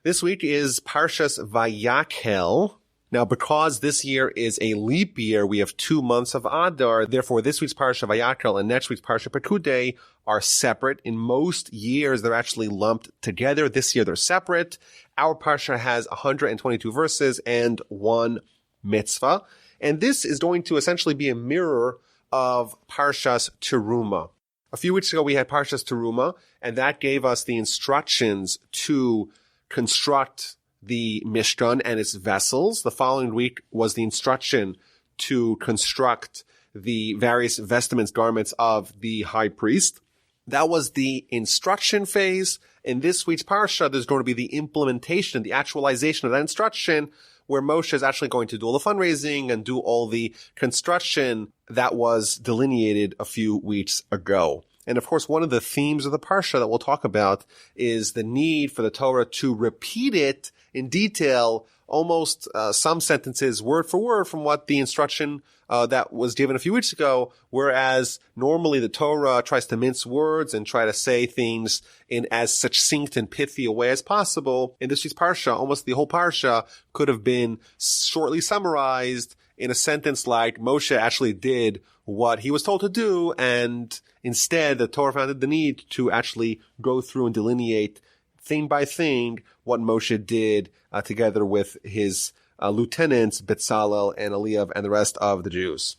This week is Parshas Vayakhel. Now, because this year is a leap year, we have 2 months of Adar. Therefore, this week's Parshas Vayakhel and next week's Parshas Pekudei are separate. In most years, they're actually lumped together. This year, they're separate. Our Parsha has 122 verses and 1 mitzvah. And this is going to essentially be a mirror of Parshas Terumah. A few weeks ago, we had Parshas Terumah, and that gave us the instructions to construct the Mishkan and its vessels. The following week was the instruction to construct the various vestments, garments of the high priest. That was the instruction phase. In this week's Parsha, there's going to be the implementation, the actualization of that instruction, where Moshe is actually going to do all the fundraising and do all the construction that was delineated a few weeks ago. And of course, one of the themes of the Parsha that we'll talk about is the need for the Torah to repeat it in detail, almost some sentences word for word from what the instruction that was given a few weeks ago, whereas normally the Torah tries to mince words and try to say things in as succinct and pithy a way as possible. In this week's Parsha, almost the whole Parsha could have been shortly summarized in a sentence like Moshe actually did what he was told to do, and instead the Torah found the need to actually go through and delineate thing by thing what Moshe did together with his lieutenants, Bezalel and Eliav, and the rest of the Jews.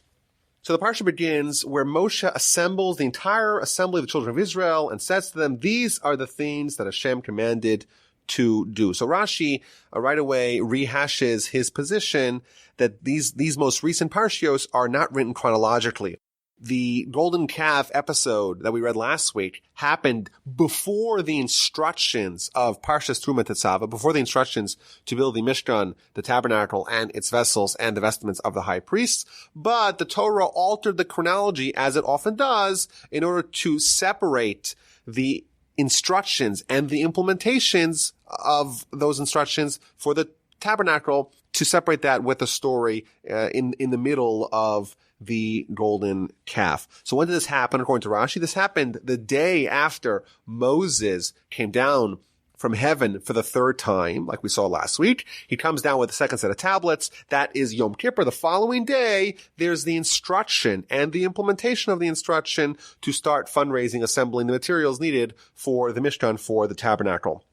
So the Parsha begins where Moshe assembles the entire assembly of the children of Israel and says to them, these are the things that Hashem commanded to do. So Rashi right away rehashes his position that these most recent parshios are not written chronologically. The golden calf episode that we read last week happened before the instructions of Parshas Terumah Tetzaveh, before the instructions to build the Mishkan, the Tabernacle, and its vessels and the vestments of the high priests. But the Torah altered the chronology, as it often does, in order to separate the instructions and the implementations of those instructions for the Tabernacle, to separate that with the story in the middle of the golden calf. So when did this happen? According to Rashi, this happened the day after Moses came down from heaven for the third time, like we saw last week. He comes down with the second set of tablets. That is Yom Kippur. The following day, there's the instruction and the implementation of the instruction to start fundraising, assembling the materials needed for the Mishkan, for the Tabernacle.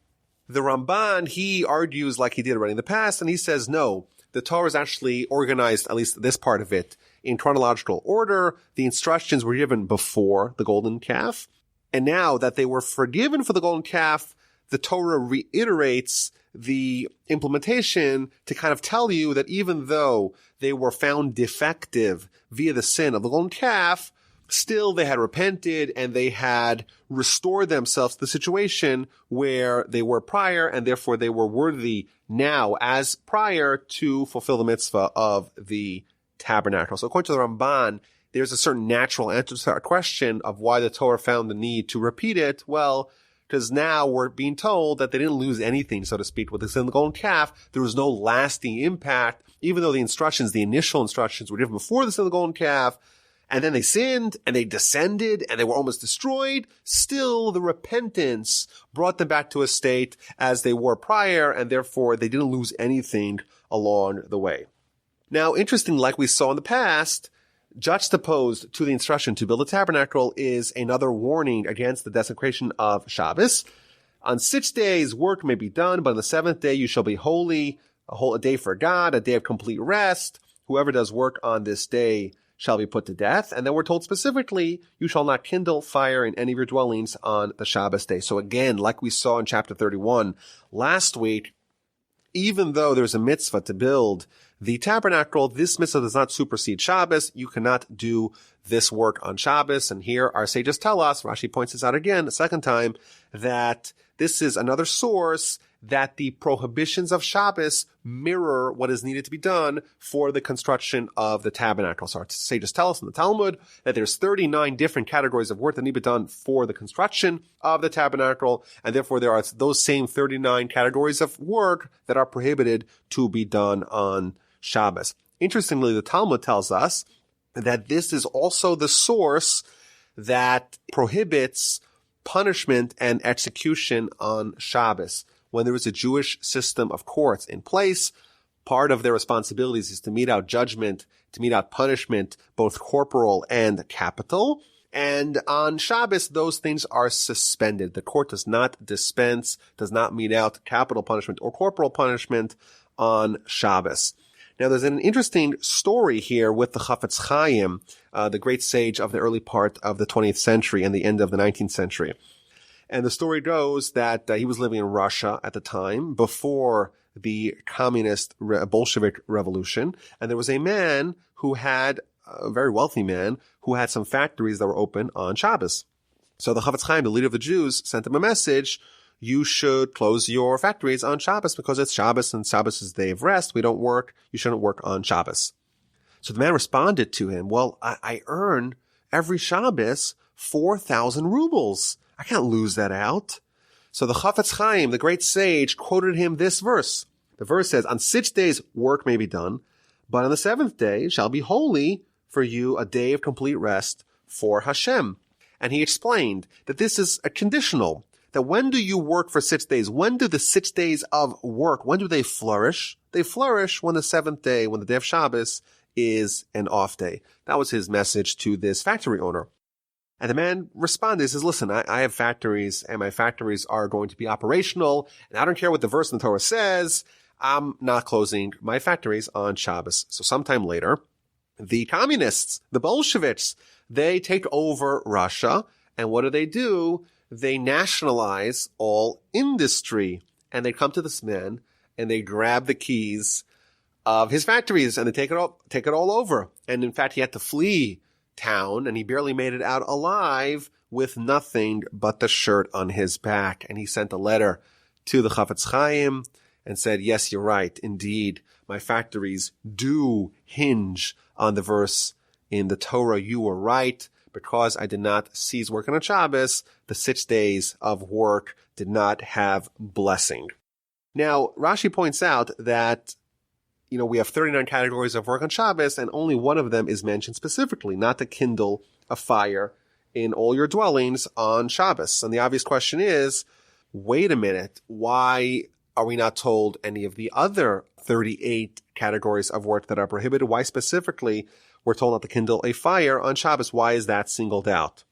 The Ramban, he argues like he did already in the past, and he says, no, the Torah is actually organized, at least this part of it, in chronological order. The instructions were given before the golden calf. And now that they were forgiven for the golden calf, the Torah reiterates the implementation to kind of tell you that even though they were found defective via the sin of the golden calf, still they had repented and they had restored themselves to the situation where they were prior, and therefore they were worthy now as prior to fulfill the mitzvah of the Tabernacle. So according to the Ramban, there's a certain natural answer to our question of why the Torah found the need to repeat it. Well, because now we're being told that they didn't lose anything, so to speak, with the sin of the golden calf. There was no lasting impact, even though the instructions, the initial instructions, were given before the sin of the golden calf, and then they sinned, and they descended, and they were almost destroyed. Still, the repentance brought them back to a state as they were prior, and therefore they didn't lose anything along the way. Now, interesting, like we saw in the past, juxtaposed to the instruction to build a tabernacle is another warning against the desecration of Shabbos. On 6 days, work may be done, but on the seventh day you shall be holy, a day for God, a day of complete rest. Whoever does work on this day shall be put to death. And then we're told specifically, you shall not kindle fire in any of your dwellings on the Shabbos day. So again, like we saw in chapter 31 last week, even though there's a mitzvah to build the tabernacle, this mitzvah does not supersede Shabbos. You cannot do this work on Shabbos. And here our sages tell us, Rashi points this out again a second time, that this is another source that the prohibitions of Shabbos mirror what is needed to be done for the construction of the tabernacle. So our sages tell us in the Talmud that there's 39 different categories of work that need to be done for the construction of the tabernacle, and therefore there are those same 39 categories of work that are prohibited to be done on Shabbos. Interestingly, the Talmud tells us that this is also the source that prohibits punishment and execution on Shabbos. When there is a Jewish system of courts in place, part of their responsibilities is to mete out judgment, to mete out punishment, both corporal and capital. And on Shabbos, those things are suspended. The court does not dispense, does not mete out capital punishment or corporal punishment on Shabbos. Now, there's an interesting story here with the Chafetz Chaim, the great sage of the early part of the 20th century and the end of the 19th century. And the story goes that he was living in Russia at the time, before the communist Bolshevik revolution. And there was a man who had, a very wealthy man, who had some factories that were open on Shabbos. So the Chafetz Chaim, the leader of the Jews, sent him a message: you should close your factories on Shabbos because it's Shabbos and Shabbos is the day of rest. We don't work. You shouldn't work on Shabbos. So the man responded to him, well, I earn every Shabbos 4,000 rubles. I can't lose that out. So the Chafetz Chaim, the great sage, quoted him this verse. The verse says, on 6 days work may be done, but on the seventh day shall be holy for you, a day of complete rest for Hashem. And he explained that this is a conditional, that when do you work for 6 days? When do the 6 days of work, when do they flourish? They flourish when the seventh day, when the day of Shabbos is an off day. That was his message to this factory owner. And the man responded, he says, listen, I have factories and my factories are going to be operational and I don't care what the verse in the Torah says. I'm not closing my factories on Shabbos. So sometime later, the communists, the Bolsheviks, they take over Russia. And what do? They nationalize all industry. And they come to this man and they grab the keys of his factories and they take it all over. And in fact, he had to flee town and he barely made it out alive with nothing but the shirt on his back. And he sent a letter to the Chafetz Chaim and said, yes, you're right. Indeed, my factories do hinge on the verse in the Torah. You were right. Because I did not cease working on Shabbos, the 6 days of work did not have blessing. Now, Rashi points out that, we have 39 categories of work on Shabbos, and only one of them is mentioned specifically, not to kindle a fire in all your dwellings on Shabbos. And the obvious question is, wait a minute, why are we not told any of the other 38 categories of work that are prohibited? Why specifically we're told not to kindle a fire on Shabbos? Why is that singled out?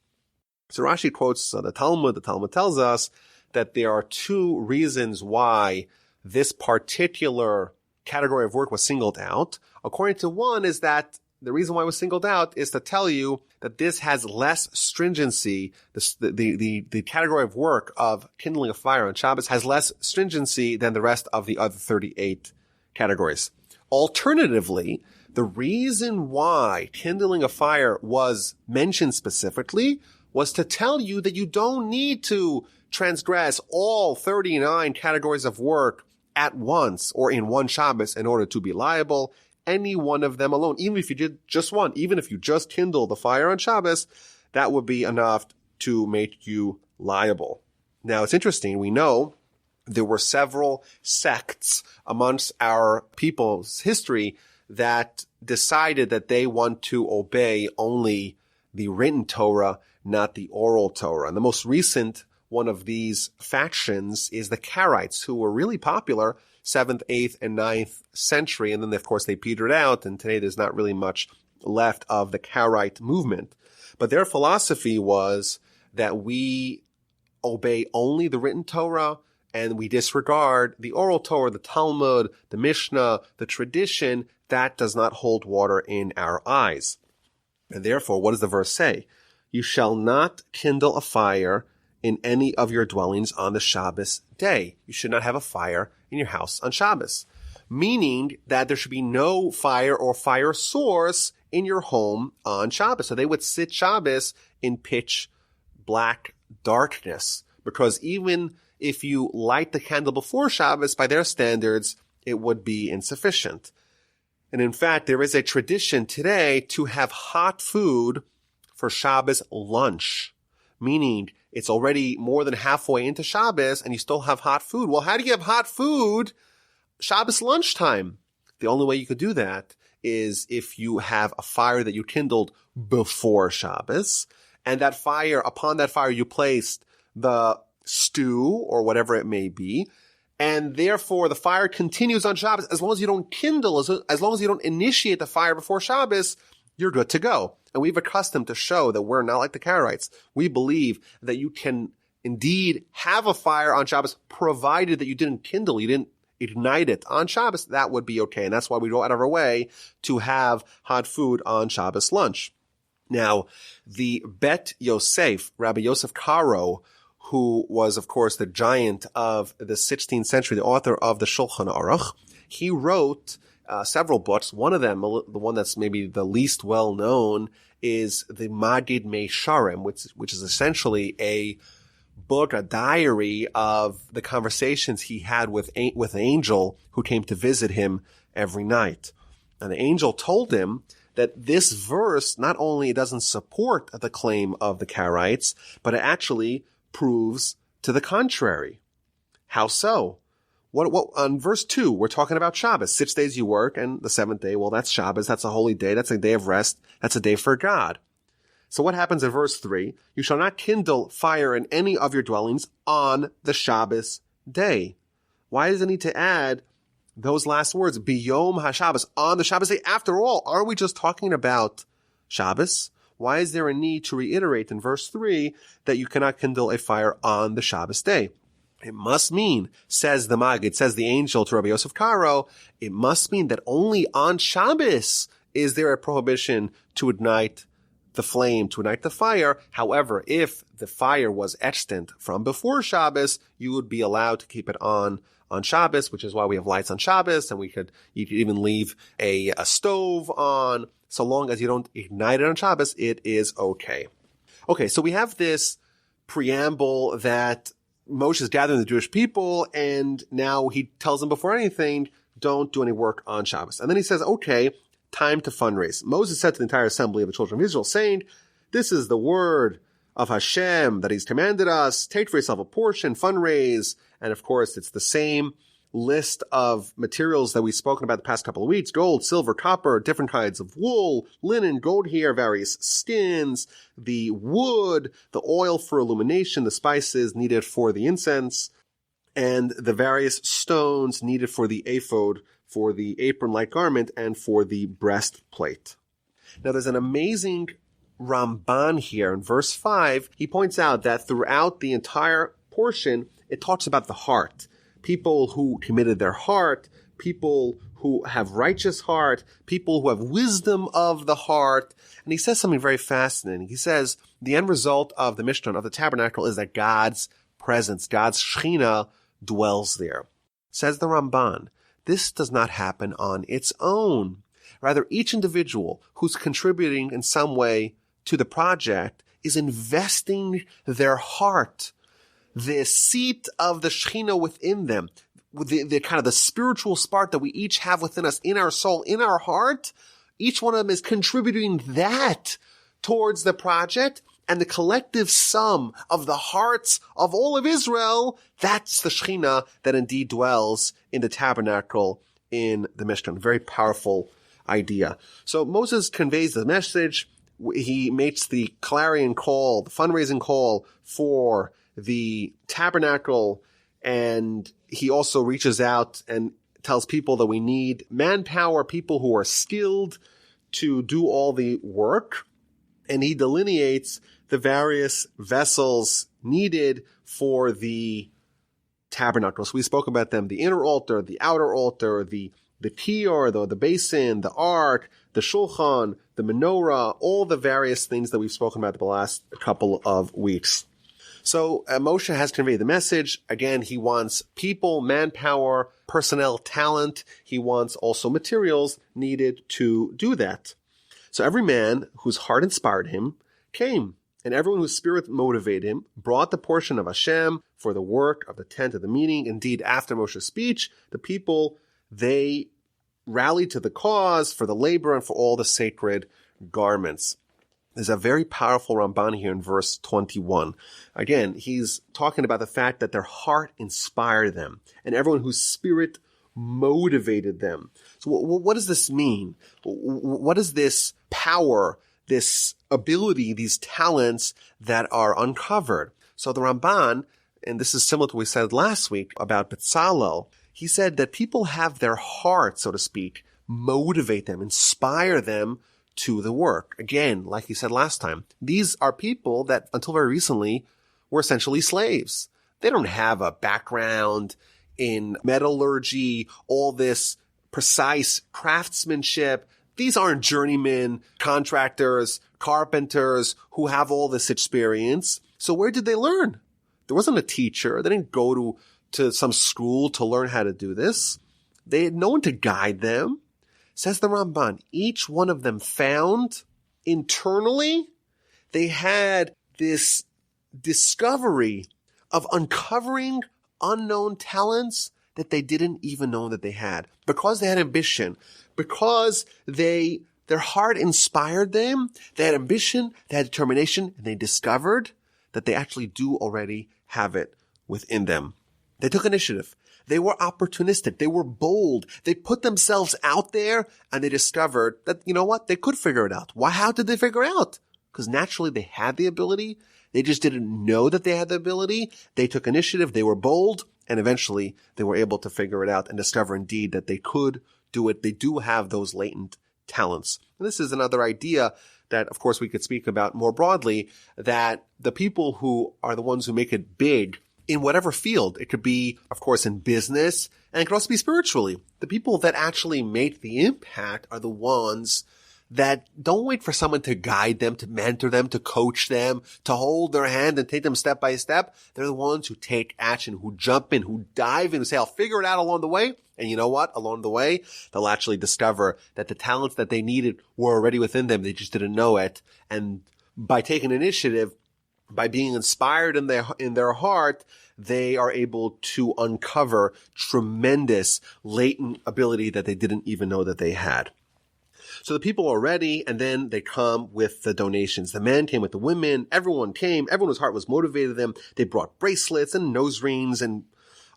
So Rashi quotes the Talmud. The Talmud tells us that there are two reasons why this particular category of work was singled out. According to one is that the reason why it was singled out is to tell you that this has less stringency. The category of work of kindling a fire on Shabbos has less stringency than the rest of the other 38 categories. Alternatively, the reason why kindling a fire was mentioned specifically was to tell you that you don't need to transgress all 39 categories of work at once or in one Shabbos in order to be liable. Any one of them alone, even if you did just one, even if you just kindled the fire on Shabbos, that would be enough to make you liable. Now, it's interesting. We know there were several sects amongst our people's history that decided that they want to obey only the written Torah, not the oral Torah. And the most recent one of these factions is the Karaites, who were really popular 7th, 8th, and 9th century. And then, of course, they petered out, and today there's not really much left of the Karaite movement. But their philosophy was that we obey only the written Torah, and we disregard the oral Torah, the Talmud, the Mishnah, the tradition. That does not hold water in our eyes. And therefore, what does the verse say? You shall not kindle a fire in any of your dwellings on the Shabbos day. You should not have a fire in your house on Shabbos. Meaning that there should be no fire or fire source in your home on Shabbos. So they would sit Shabbos in pitch black darkness. Because even if you light the candle before Shabbos, by their standards, it would be insufficient. And in fact, there is a tradition today to have hot food for Shabbos lunch. Meaning it's already more than halfway into Shabbos and you still have hot food. Well, how do you have hot food Shabbos lunchtime? The only way you could do that is if you have a fire that you kindled before Shabbos, and that fire, upon that fire you placed the stew or whatever it may be. And therefore, the fire continues on Shabbos. As long as you don't kindle, as long as you don't initiate the fire before Shabbos, you're good to go. And we've accustomed to show that we're not like the Karaites. We believe that you can indeed have a fire on Shabbos, provided that you didn't kindle, you didn't ignite it on Shabbos. That would be okay. And that's why we go out of our way to have hot food on Shabbos lunch. Now, the Bet Yosef, Rabbi Yosef Karo, who was, of course, the giant of the 16th century, the author of the Shulchan Aruch, he wrote several books. One of them, the one that's maybe the least well known, is the Magid Meisharim, which is essentially a book, a diary of the conversations he had with an angel who came to visit him every night. And the angel told him that this verse not only doesn't support the claim of the Karaites, but it actually proves to the contrary. How so? What on verse 2, we're talking about Shabbos. 6 days you work, and the seventh day, well, that's Shabbos. That's a holy day. That's a day of rest. That's a day for God. So what happens in verse 3? You shall not kindle fire in any of your dwellings on the Shabbos day. Why does it need to add those last words? Biyom HaShabbos, on the Shabbos day. After all, aren't we just talking about Shabbos? Why is there a need to reiterate in verse 3 that you cannot kindle a fire on the Shabbos day? It must mean, says the Magid, says the angel to Rabbi Yosef Karo, it must mean that only on Shabbos is there a prohibition to ignite the flame, to ignite the fire. However, if the fire was extant from before Shabbos, you would be allowed to keep it on Shabbos, which is why we have lights on Shabbos, and you could even leave a stove on. So long as you don't ignite it on Shabbos, it is okay. Okay, so we have this preamble that Moshe is gathering the Jewish people, and now he tells them before anything, don't do any work on Shabbos. And then he says, okay, time to fundraise. Moses said to the entire assembly of the children of Israel, saying, this is the word of Hashem that he's commanded us. Take for yourself a portion, fundraise. And of course, it's the same list of materials that we've spoken about the past couple of weeks: gold, silver, copper, different kinds of wool, linen, goat hair, various skins, the wood, the oil for illumination, the spices needed for the incense, and the various stones needed for the ephod, for the apron-like garment, and for the breastplate. Now, there's an amazing Ramban here in verse 5. He points out that throughout the entire portion, it talks about the heart. People who committed their heart, people who have righteous heart, people who have wisdom of the heart. And he says something very fascinating. He says the end result of the Mishkan, of the Tabernacle, is that God's presence, God's Shekhinah, dwells there. Says the Ramban, this does not happen on its own. Rather, each individual who's contributing in some way to the project is investing their heart, the seat of the Shekhinah within them, the kind of the spiritual spark that we each have within us, in our soul, in our heart. Each one of them is contributing that towards the project, and the collective sum of the hearts of all of Israel, that's the Shekhinah that indeed dwells in the tabernacle in the Mishkan. Very powerful idea. So Moses conveys the message. He makes the clarion call, the fundraising call for the tabernacle, and he also reaches out and tells people that we need manpower, people who are skilled to do all the work, and he delineates the various vessels needed for the tabernacle. So we spoke about them: the inner altar, the outer altar, the kior, the basin, the ark, the shulchan, the menorah, all the various things that we've spoken about the last couple of weeks. So Moshe has conveyed the message. Again, he wants people, manpower, personnel, talent. He wants also materials needed to do that. So every man whose heart inspired him came, and everyone whose spirit motivated him brought the portion of Hashem for the work of the tent of the meeting. Indeed, after Moshe's speech, the people, they rallied to the cause for the labor and for all the sacred garments. There's a very powerful Ramban here in verse 21. Again, he's talking about the fact that their heart inspired them, and everyone whose spirit motivated them. So what does this mean? What is this power, this ability, these talents that are uncovered? So the Ramban, and this is similar to what we said last week about Bezalel, he said that people have their heart, so to speak, motivate them, inspire them to the work. Again, like he said last time, these are people that until very recently were essentially slaves. They don't have a background in metallurgy, all this precise craftsmanship. These aren't journeymen, contractors, carpenters who have all this experience. So where did they learn? There wasn't a teacher. They didn't go to some school to learn how to do this. They had no one to guide them. Says the Ramban, each one of them found internally, they had this discovery of uncovering unknown talents that they didn't even know that they had. Because they had ambition, because their heart inspired them, they had ambition, they had determination, and they discovered that they actually do already have it within them. They took initiative. They were opportunistic. They were bold. They put themselves out there and they discovered that, you know what? They could figure it out. Why? How did they figure it out? Because naturally they had the ability. They just didn't know that they had the ability. They took initiative. They were bold, and eventually they were able to figure it out and discover indeed that they could do it. They do have those latent talents. And this is another idea that, of course, we could speak about more broadly, that the people who are the ones who make it big in whatever field, it could be, of course, in business, and it could also be spiritually. The people that actually make the impact are the ones that don't wait for someone to guide them, to mentor them, to coach them, to hold their hand and take them step by step. They're the ones who take action, who jump in, who dive in, who say, I'll figure it out along the way. And you know what? Along the way, they'll actually discover that the talents that they needed were already within them. They just didn't know it. And by taking initiative, by being inspired in their heart, they are able to uncover tremendous latent ability that they didn't even know that they had. So the people are ready, and then they come with the donations. The men came with the women. Everyone came. Everyone's heart was motivated them. They brought bracelets and nose rings and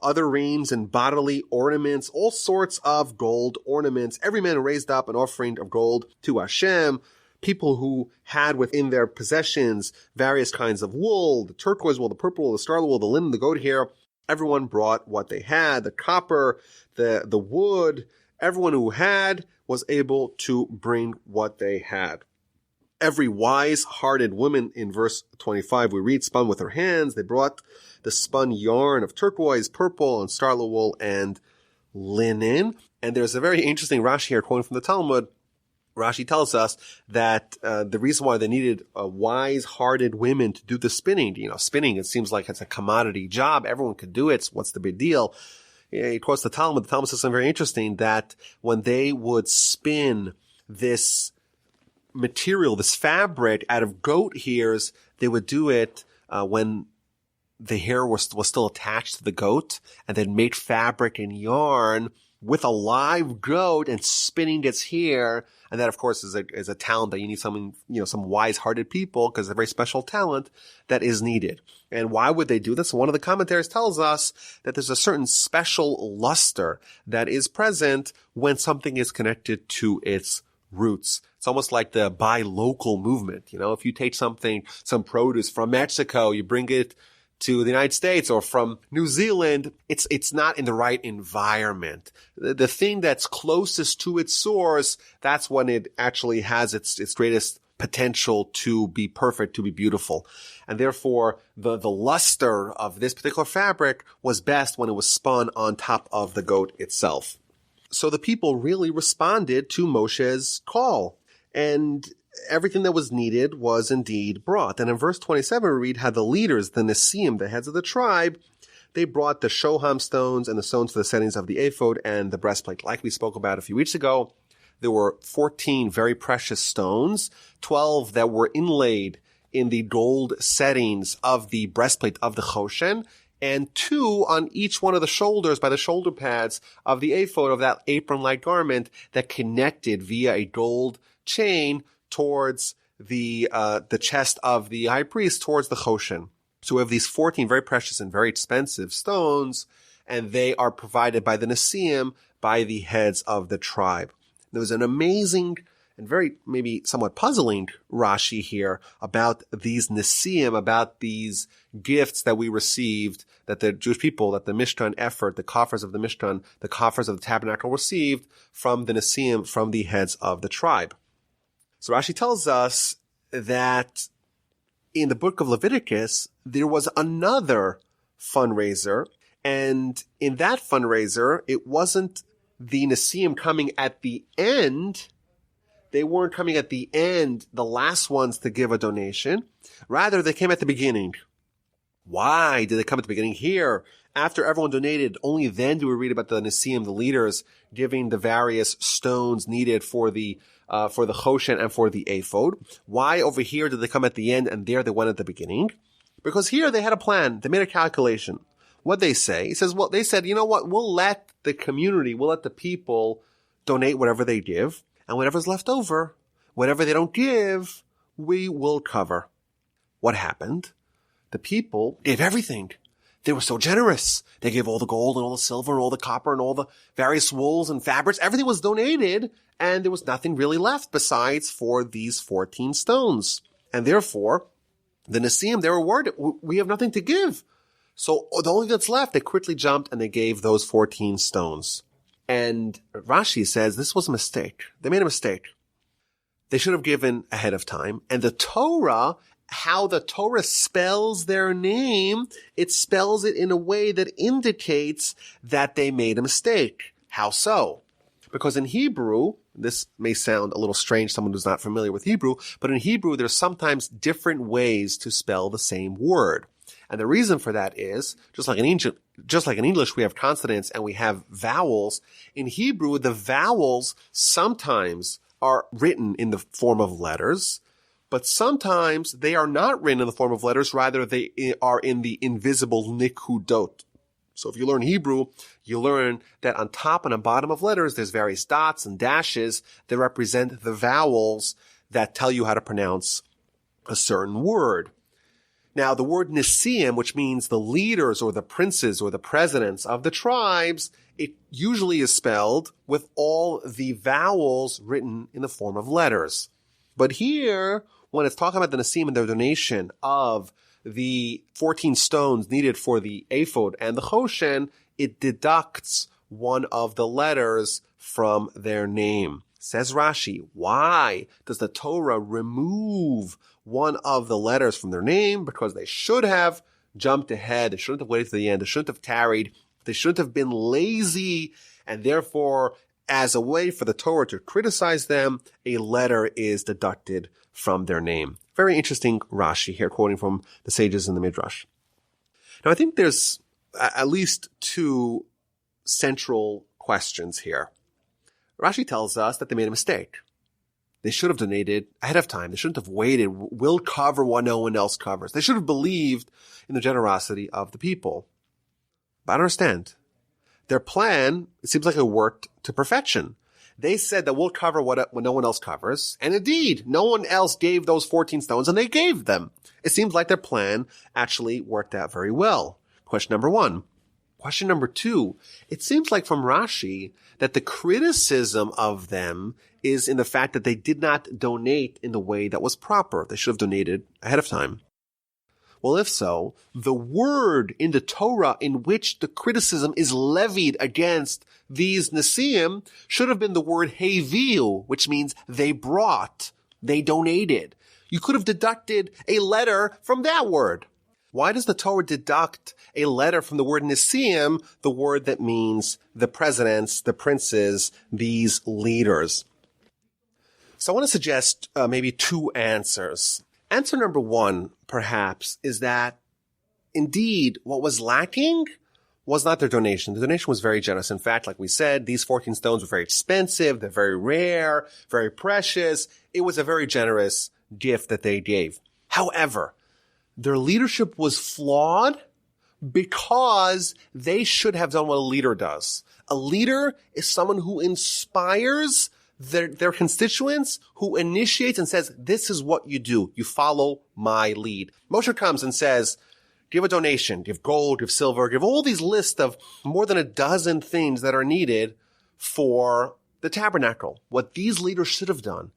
other rings and bodily ornaments, all sorts of gold ornaments. Every man raised up an offering of gold to Hashem. People who had within their possessions various kinds of wool, the turquoise wool, the purple wool, the scarlet wool, the linen, the goat hair. Everyone brought what they had, the copper, the wood. Everyone who had was able to bring what they had. Every wise-hearted woman, in verse 25, we read, spun with her hands. They brought the spun yarn of turquoise, purple, and scarlet wool, and linen. And there's a very interesting Rashi here, quoting from the Talmud. Rashi tells us that the reason why they needed wise-hearted women to do the spinning, spinning, it seems like it's a commodity job. Everyone could do it. So what's the big deal? He quotes the Talmud. The Talmud says something very interesting, that when they would spin this material, this fabric out of goat hairs, they would do it when the hair was still attached to the goat, and they'd make fabric and yarn with a live goat and spinning its hair. And that, of course, is a talent that you need some wise-hearted people, because it's a very special talent that is needed. And why would they do this? One of the commentaries tells us that there's a certain special luster that is present when something is connected to its roots. It's almost like the buy local movement. If you take some produce from Mexico, you bring it to the United States or from New Zealand, it's not in the right environment. The thing that's closest to its source, that's when it actually has its greatest potential to be perfect, to be beautiful. And therefore, the luster of this particular fabric was best when it was spun on top of the goat itself. So the people really responded to Moshe's call, and everything that was needed was indeed brought. And in verse 27, we read how the leaders, the Nesim, the heads of the tribe, they brought the shoham stones and the stones for the settings of the ephod and the breastplate. Like we spoke about a few weeks ago, there were 14 very precious stones, 12 that were inlaid in the gold settings of the breastplate of the Choshen, and 2 on each one of the shoulders by the shoulder pads of the ephod, of that apron-like garment that connected via a gold chain towards the chest of the high priest, towards the Choshen. So we have these 14 very precious and very expensive stones, and they are provided by the Nesim, by the heads of the tribe. There was an amazing and very maybe somewhat puzzling Rashi here about these Nisim, about these gifts that we received, that the Jewish people, that the Mishkan effort, the coffers of the Mishkan, the coffers of the Tabernacle received from the Nisim, from the heads of the tribe. So Rashi tells us that in the book of Leviticus, there was another fundraiser, and in that fundraiser, it wasn't the Nisim coming at the end. They weren't coming at the end, the last ones to give a donation. Rather, they came at the beginning. Why did they come at the beginning? Here, after everyone donated, only then do we read about the Nisim, the leaders, giving the various stones needed for the Choshen and for the ephod. Why over here did they come at the end and there they went at the beginning? Because here they had a plan. They made a calculation. What they say? It says, well, they said, you know what? We'll let the community, we'll let the people donate whatever they give, and whatever's left over, whatever they don't give, we will cover. What happened? The people gave everything. They were so generous. They gave all the gold and all the silver and all the copper and all the various wools and fabrics. Everything was donated, and there was nothing really left besides for these 14 stones. And therefore, the Nisim, they were worried, we have nothing to give. So the only thing that's left, they quickly jumped and they gave those 14 stones. And Rashi says this was a mistake. They made a mistake. They should have given ahead of time. And the Torah, how the Torah spells their name, it spells it in a way that indicates that they made a mistake. How so? Because in Hebrew, this may sound a little strange, someone who's not familiar with Hebrew, but in Hebrew, there's sometimes different ways to spell the same word. And the reason for that is, just like in English, we have consonants and we have vowels. In Hebrew, the vowels sometimes are written in the form of letters, but sometimes they are not written in the form of letters. Rather, they are in the invisible nikudot. So if you learn Hebrew, you learn that on top and on bottom of letters, there's various dots and dashes that represent the vowels that tell you how to pronounce a certain word. Now, the word Nisim, which means the leaders or the princes or the presidents of the tribes, it usually is spelled with all the vowels written in the form of letters. But here, when it's talking about the Nisim and their donation of the 14 stones needed for the ephod and the Choshen, it deducts one of the letters from their name. Says Rashi, why does the Torah remove one of the letters from their name? Because they should have jumped ahead. They shouldn't have waited to the end. They shouldn't have tarried. They shouldn't have been lazy. And therefore, as a way for the Torah to criticize them, a letter is deducted from their name. Very interesting Rashi here, quoting from the sages in the Midrash. Now, I think there's at least two central questions here. Rashi tells us that they made a mistake. They should have donated ahead of time. They shouldn't have waited. We'll cover what no one else covers. They should have believed in the generosity of the people. But I don't understand. Their plan, it seems like it worked to perfection. They said that we'll cover what no one else covers. And indeed, no one else gave those 14 stones and they gave them. It seems like their plan actually worked out very well. Question number one. Question number two, it seems like from Rashi that the criticism of them is in the fact that they did not donate in the way that was proper. They should have donated ahead of time. Well, if so, the word in the Torah in which the criticism is levied against these Nisim should have been the word heviu, which means they brought, they donated. You could have deducted a letter from that word. Why does the Torah deduct a letter from the word Nisim, the word that means the presidents, the princes, these leaders? So I want to suggest maybe two answers. Answer number one, perhaps, is that indeed what was lacking was not their donation. The donation was very generous. In fact, like we said, these 14 stones were very expensive. They're very rare, very precious. It was a very generous gift that they gave. However, their leadership was flawed because they should have done what a leader does. A leader is someone who inspires their constituents, who initiates and says, this is what you do. You follow my lead. Moshe comes and says, give a donation, give gold, give silver, give all these lists of more than a dozen things that are needed for the tabernacle. What these leaders should have done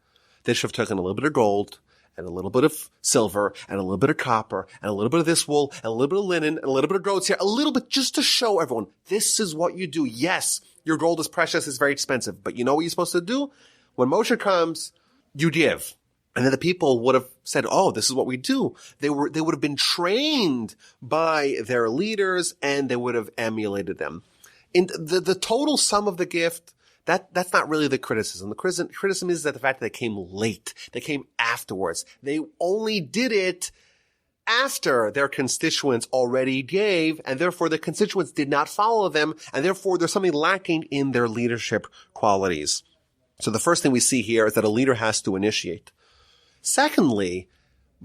They should have taken a little bit of gold and a little bit of silver and a little bit of copper and a little bit of this wool and a little bit of linen and a little bit of goat's hair, a little bit just to show everyone, this is what you do. Yes, your gold is precious, it's very expensive, but you know what you're supposed to do? When Moshe comes, you give. And then the people would have said, oh, this is what we do. They would have been trained by their leaders and they would have emulated them. In the total sum of the gift, that's not really the criticism. The criticism is that the fact that they came late. They came afterwards. They only did it after their constituents already gave, and therefore the constituents did not follow them, and therefore there's something lacking in their leadership qualities. So the first thing we see here is that a leader has to initiate. Secondly,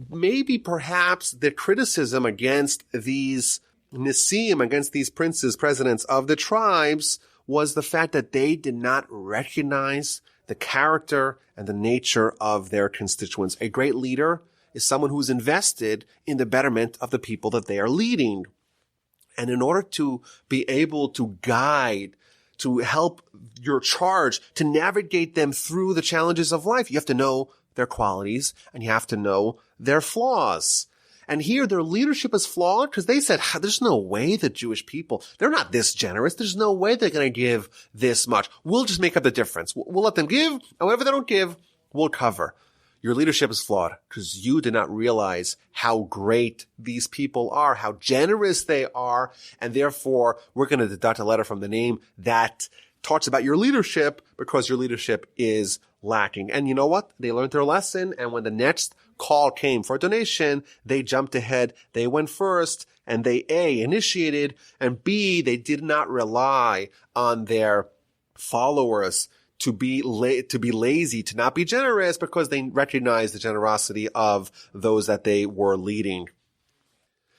maybe perhaps the criticism against these Nisim, against these princes, presidents of the tribes, was the fact that they did not recognize the character and the nature of their constituents. A great leader is someone who's invested in the betterment of the people that they are leading. And in order to be able to guide, to help your charge, to navigate them through the challenges of life, you have to know their qualities and you have to know their flaws. And here their leadership is flawed because they said, there's no way the Jewish people, they're not this generous. There's no way they're going to give this much. We'll just make up the difference. We'll let them give, and whatever they don't give, we'll cover. Your leadership is flawed because you did not realize how great these people are, how generous they are, and therefore we're going to deduct a letter from the name that talks about your leadership because your leadership is lacking. And you know what? They learned their lesson, and when the next call came for a donation, they jumped ahead, they went first, and they A, initiated, and B, they did not rely on their followers to be lazy, to not be generous, because they recognized the generosity of those that they were leading.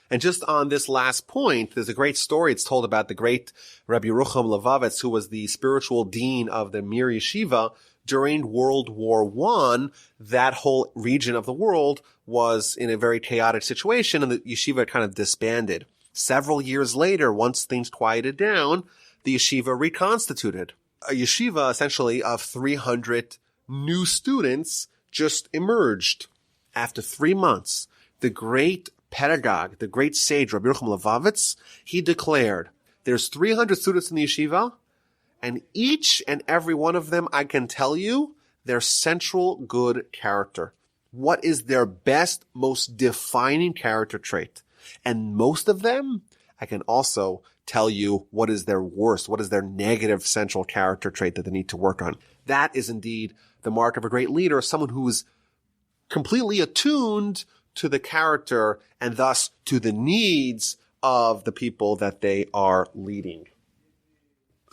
And just on this last point, there's a great story. It's told about the great Rabbi Yerucham Levavitz, who was the spiritual dean of the Mir Yeshiva. During World War I, that whole region of the world was in a very chaotic situation, and the yeshiva kind of disbanded. Several years later, once things quieted down, the yeshiva reconstituted. A yeshiva, essentially, of 300 new students just emerged. After 3 months, the great pedagogue, the great sage, Rabbi Yerucham Levavitz, he declared, there's 300 students in the yeshiva, and each and every one of them, I can tell you, their central good character. What is their best, most defining character trait? And most of them, I can also tell you what is their worst, what is their negative central character trait that they need to work on. That is indeed the mark of a great leader, someone who is completely attuned to the character and thus to the needs of the people that they are leading.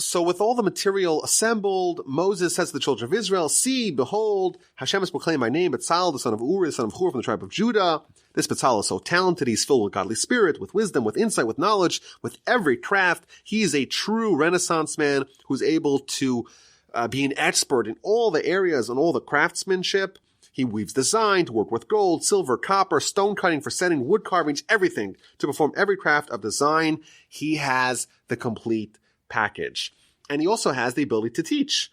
So with all the material assembled, Moses says to the children of Israel, see, behold, Hashem has proclaimed my name, Bezalel, the son of Uri, the son of Hur, from the tribe of Judah. This Bezalel is so talented. He's filled with godly spirit, with wisdom, with insight, with knowledge, with every craft. He is a true Renaissance man who's able to be an expert in all the areas and all the craftsmanship. He weaves design to work with gold, silver, copper, stone cutting for setting, wood carvings, everything to perform every craft of design. He has the complete package. And he also has the ability to teach.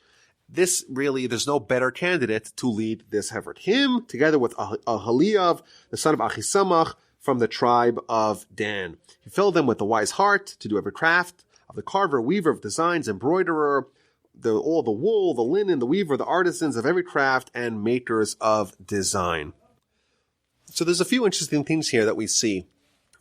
This really, there's no better candidate to lead this effort. Him, together with Ahaliav, the son of Achisamach, from the tribe of Dan. He filled them with a wise heart to do every craft of the carver, weaver of designs, embroiderer, all the wool, the linen, the weaver, the artisans of every craft, and makers of design. So there's a few interesting things here that we see.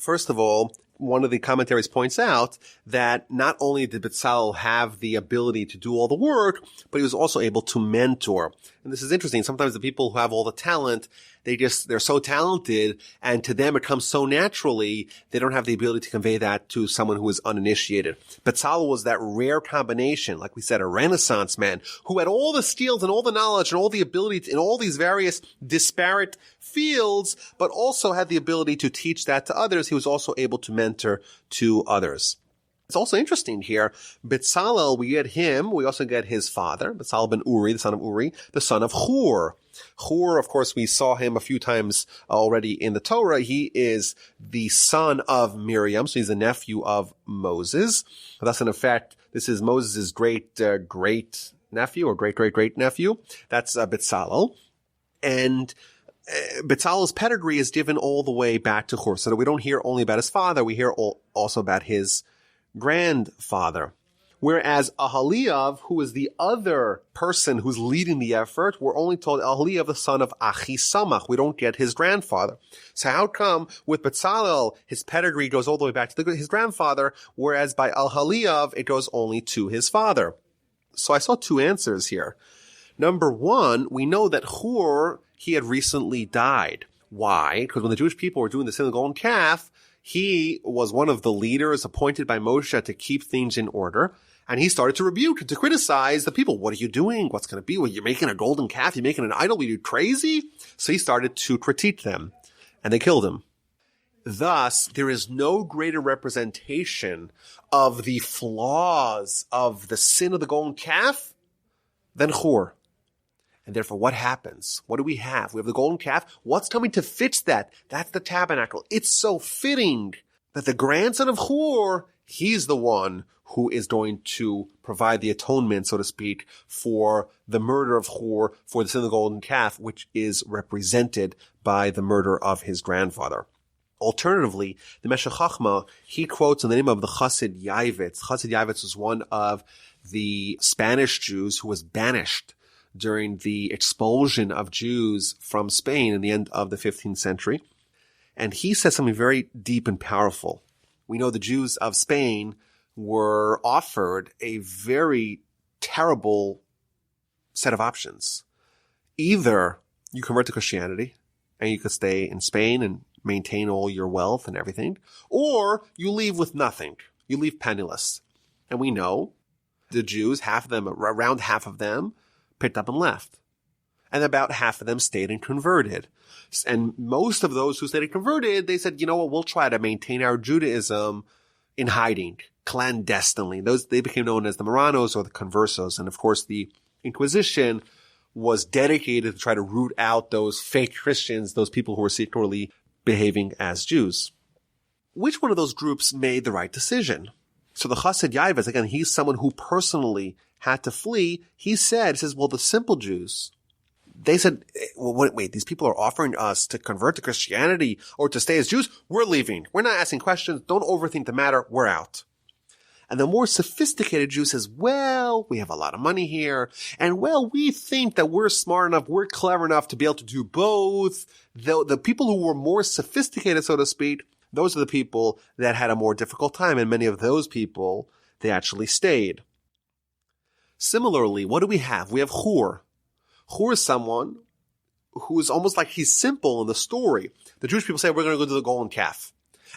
First of all, one of the commentaries points out that not only did Bezalel have the ability to do all the work, but he was also able to mentor. And this is interesting. Sometimes the people who have all the talent, they're so talented, and to them it comes so naturally, they don't have the ability to convey that to someone who is uninitiated. Bezalel was that rare combination, like we said, a Renaissance man, who had all the skills and all the knowledge and all the ability in all these various disparate fields, but also had the ability to teach that to others. He was also able to mentor to others. It's also interesting here, Bezalel, we get him, we also get his father, Bezalel ben Uri, the son of Uri, the son of Hur. Hur, of course, we saw him a few times already in the Torah. He is the son of Miriam, so he's the nephew of Moses. Thus, in effect, this is Moses' great nephew or great-great-great nephew. That's Bezalel. And Bezalel's pedigree is given all the way back to Hur, so that we don't hear only about his father, we hear also about his grandfather. Whereas Ahaliav, who is the other person who's leading the effort, we're only told Ahaliav, the son of Achisamach. We don't get his grandfather. So how come with Bezalel, his pedigree goes all the way back to his grandfather, whereas by Ahaliav, it goes only to his father? So I saw two answers here. Number one, we know that Hur, he had recently died. Why? Because when the Jewish people were doing the sin of the golden calf, he was one of the leaders appointed by Moshe to keep things in order. And he started to rebuke and to criticize the people. What are you doing? What's going to be? Well, you're making a golden calf. You're making an idol. Are you crazy? So he started to critique them, and they killed him. Thus, there is no greater representation of the flaws of the sin of the golden calf than Hur. And therefore, what happens? What do we have? We have the golden calf. What's coming to fix that? That's the tabernacle. It's so fitting that the grandson of Hur, he's the one who is going to provide the atonement, so to speak, for the murder of Hur, for the sin of the golden calf, which is represented by the murder of his grandfather. Alternatively, the Meshech Chochmah, he quotes in the name of the Chassid Yavitz. Chassid Yavitz was one of the Spanish Jews who was banished during the expulsion of Jews from Spain in the end of the 15th century. And he says something very deep and powerful. We know the Jews of Spain were offered a very terrible set of options. Either you convert to Christianity and you could stay in Spain and maintain all your wealth and everything, or you leave with nothing. You leave penniless. And we know the Jews, around half of them, picked up and left. And about half of them stayed and converted. And most of those who stayed and converted, they said, you know what, we'll try to maintain our Judaism in hiding, clandestinely. They became known as the Marranos or the Conversos. And of course, the Inquisition was dedicated to try to root out those fake Christians, those people who were secretly behaving as Jews. Which one of those groups made the right decision? So the Chassid Yavitz, again, he's someone who personally had to flee. He says, well, the simple Jews, they said, well, wait, these people are offering us to convert to Christianity or to stay as Jews. We're leaving. We're not asking questions. Don't overthink the matter. We're out. And the more sophisticated Jew says, well, we have a lot of money here. And well, we think that we're smart enough, we're clever enough to be able to do both. The people who were more sophisticated, so to speak, those are the people that had a more difficult time. And many of those people, they actually stayed. Similarly, what do we have? We have Hur. Hur is someone who is almost like he's simple in the story. The Jewish people say, we're going to go to the golden calf.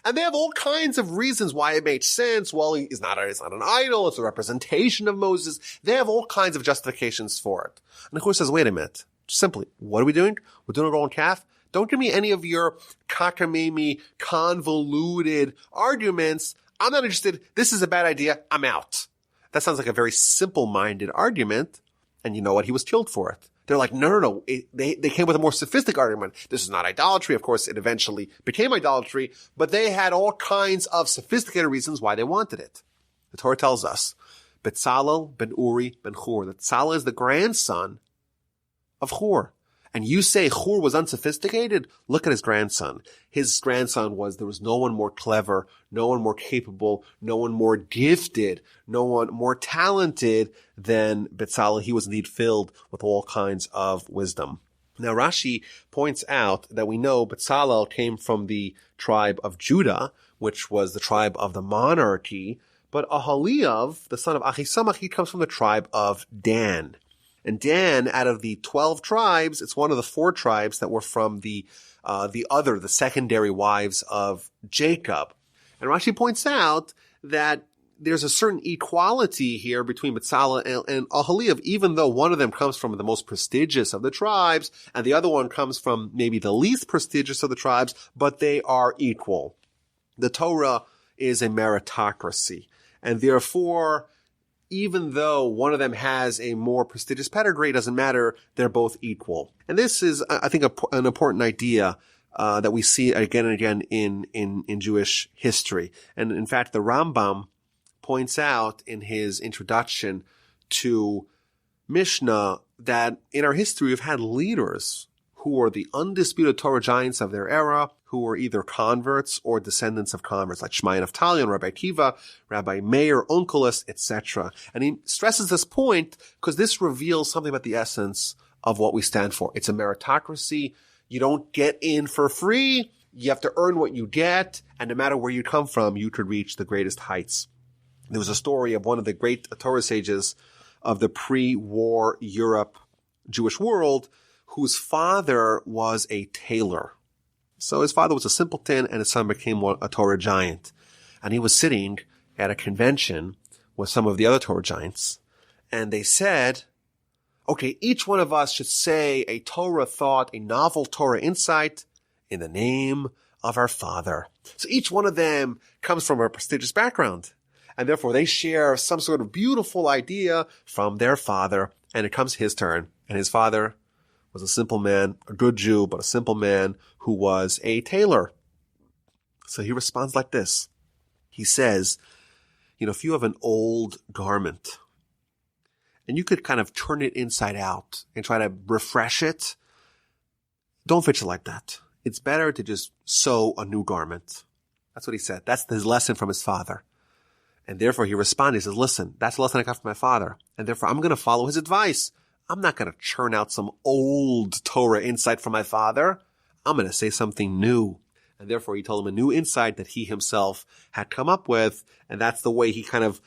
And they have all kinds of reasons why it makes sense. Well, it's not an idol. It's a representation of Moses. They have all kinds of justifications for it. And the Hur says, wait a minute. Simply, what are we doing? We're doing a golden calf. Don't give me any of your cockamamie, convoluted arguments. I'm not interested. This is a bad idea. I'm out. That sounds like a very simple-minded argument. And you know what? He was killed for it. They're like, no. They came with a more sophisticated argument. This is not idolatry. Of course, it eventually became idolatry, but they had all kinds of sophisticated reasons why they wanted it. The Torah tells us, Bezalel ben Uri ben Hur, that Bezalel is the grandson of Hur. And you say Hur was unsophisticated? Look at his grandson. His grandson there was no one more clever, no one more capable, no one more gifted, no one more talented than Bezalel. He was indeed filled with all kinds of wisdom. Now Rashi points out that we know Bezalel came from the tribe of Judah, which was the tribe of the monarchy, but Ahaliav, the son of Achisamach, he comes from the tribe of Dan. And Dan, out of the 12 tribes, it's one of the 4 tribes that were from the secondary wives of Jacob. And Rashi points out that there's a certain equality here between Bezalel and Ahaliav, even though one of them comes from the most prestigious of the tribes, and the other one comes from maybe the least prestigious of the tribes, but they are equal. The Torah is a meritocracy, and therefore, even though one of them has a more prestigious pedigree, it doesn't matter. They're both equal. And this is, I think, an important idea that we see again and again in Jewish history. And in fact, the Rambam points out in his introduction to Mishnah that in our history we've had leaders who were the undisputed Torah giants of their era, who were either converts or descendants of converts, like Shmai Naftali and Rabbi Akiva, Rabbi Meir, Onkelos, etc. And he stresses this point because this reveals something about the essence of what we stand for. It's a meritocracy. You don't get in for free. You have to earn what you get. And no matter where you come from, you could reach the greatest heights. There was a story of one of the great Torah sages of the pre-war Europe Jewish world, whose father was a tailor. So his father was a simpleton and his son became a Torah giant. And he was sitting at a convention with some of the other Torah giants. And they said, okay, each one of us should say a Torah thought, a novel Torah insight in the name of our father. So each one of them comes from a prestigious background. And therefore they share some sort of beautiful idea from their father. And it comes his turn. And his father was a simple man, a good Jew, but a simple man who was a tailor. So he responds like this. He says, if you have an old garment and you could kind of turn it inside out and try to refresh it, don't fix it like that. It's better to just sew a new garment. That's what he said. That's his lesson from his father. And therefore he responded. He says, listen, that's the lesson I got from my father. And therefore I'm going to follow his advice. I'm not going to churn out some old Torah insight from my father. I'm going to say something new. And therefore he told him a new insight that he himself had come up with. And that's the way he kind of